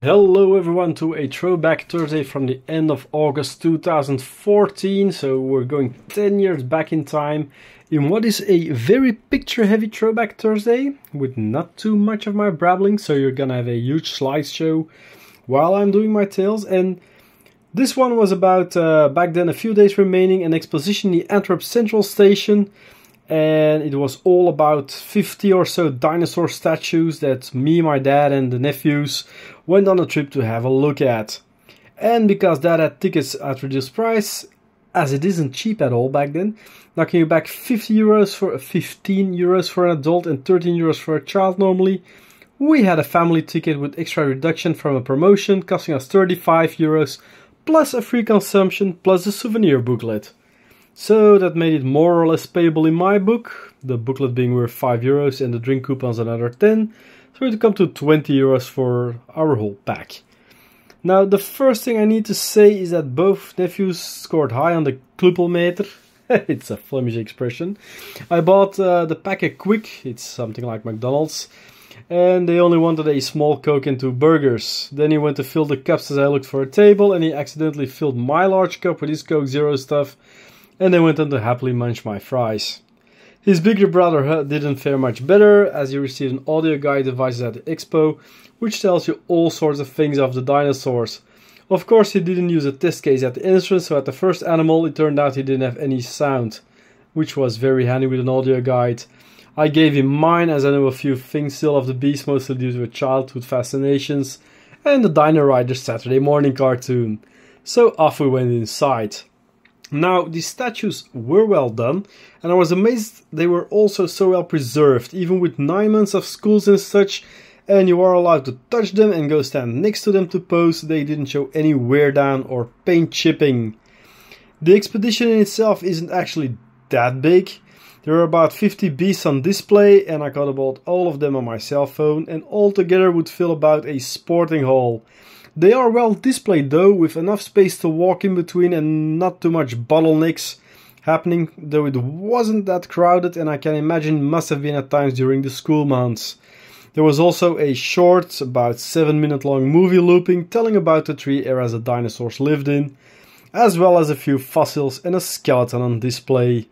Hello everyone to a throwback Thursday from the end of August 2014. So we're going 10 years back in time in what is a very picture heavy throwback Thursday with not too much of my brabbling. So you're gonna have a huge slideshow while I'm doing my tales. And this one was about back then a few days remaining, an exposition in the Antwerp Central Station. And it was all about 50 or so dinosaur statues that me, my dad and the nephews went on a trip to have a look at. And because dad had tickets at reduced price, as it isn't cheap at all back then, knocking you back 15 euros for an adult and 13 euros for a child normally, we had a family ticket with extra reduction from a promotion costing us 35 euros plus a free consumption plus a souvenir booklet. So that made it more or less payable in my book, the booklet being worth 5 euros and the drink coupons another 10, so it come to 20 euros for our whole pack. Now the first thing I need to say is that both nephews scored high on the Kluppelmeter. It's a Flemish expression. I bought the packet quick, it's something like McDonald's, and they only wanted a small Coke and 2 burgers. Then he went to fill the cups as I looked for a table, and he accidentally filled my large cup with his Coke Zero stuff, and then went on to happily munch my fries. His bigger brother didn't fare much better, as he received an audio guide device at the Expo, which tells you all sorts of things of the dinosaurs. Of course, he didn't use a test case at the entrance, so at the first animal it turned out he didn't have any sound, which was very handy with an audio guide. I gave him mine, as I know a few things still of the beast, mostly due to a childhood fascinations, and the Dino Rider Saturday morning cartoon. So off we went inside. Now, the statues were well done, and I was amazed they were also so well preserved, even with 9 months of schools and such, and you are allowed to touch them and go stand next to them to pose. They didn't show any wear down or paint chipping. The expedition in itself isn't actually that big. There are about 50 beasts on display, and I got about all of them on my cell phone, and altogether would fill about a sporting hall. They are well displayed though, with enough space to walk in between and not too much bottlenecks happening, though it wasn't that crowded, and I can imagine must have been at times during the school months. There was also a short, about 7-minute long movie looping telling about the 3 eras the dinosaurs lived in, as well as a few fossils and a skeleton on display.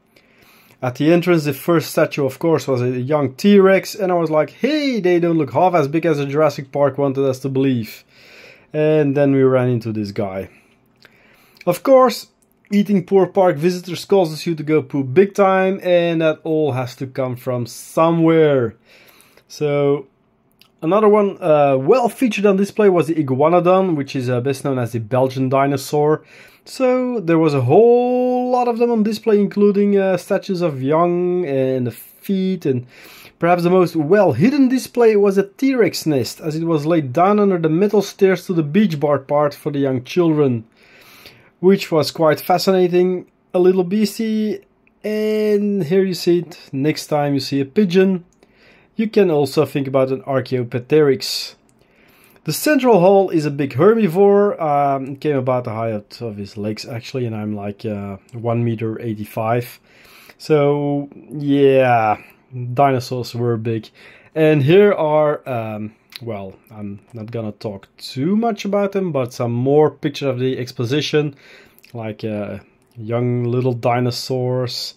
At the entrance, the first statue of course was a young T-Rex, and I was like, hey, they don't look half as big as the Jurassic Park wanted us to believe. And then we ran into this guy. Of course, eating poor park visitors causes you to go poop big time, and that all has to come from somewhere. So, another one well featured on display was the Iguanodon, which is best known as the Belgian dinosaur. So, there was a whole lot of them on display, including statues of young and the feet, and perhaps the most well-hidden display was a T-Rex nest, as it was laid down under the metal stairs to the beach bar part for the young children, which was quite fascinating, a little beastie. And here you see it. Next time you see a pigeon, you can also think about an Archaeopteryx. The central hall is a big herbivore. It came about the height of his legs actually, and I'm like 1.85 meters. So yeah, dinosaurs were big. And here are, well, I'm not gonna talk too much about them, but some more pictures of the exposition, like young little dinosaurs,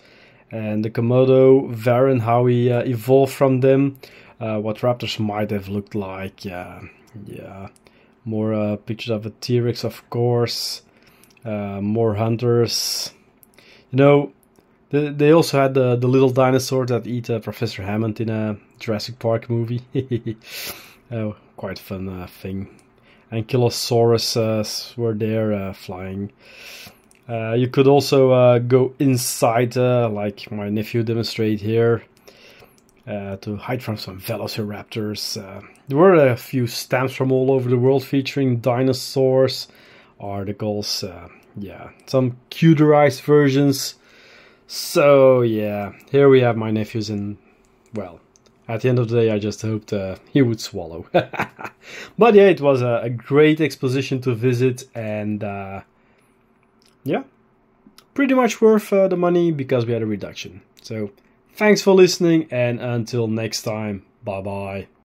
and the Komodo, Varan, how he evolved from them, what raptors might have looked like, yeah, more pictures of a T-Rex, of course, more hunters, you know. They also had the little dinosaur that eat Professor Hammond in a Jurassic Park movie. Oh, quite fun thing. Ankylosaurus were there flying. You could also go inside, like my nephew demonstrated here, to hide from some velociraptors. There were a few stamps from all over the world featuring dinosaurs, articles, yeah, some computerized versions. So yeah, here we have my nephews, and well, at the end of the day I just hoped he would swallow. But yeah, it was a great exposition to visit, and yeah, pretty much worth the money because we had a reduction. So thanks for listening, and until next time, bye bye.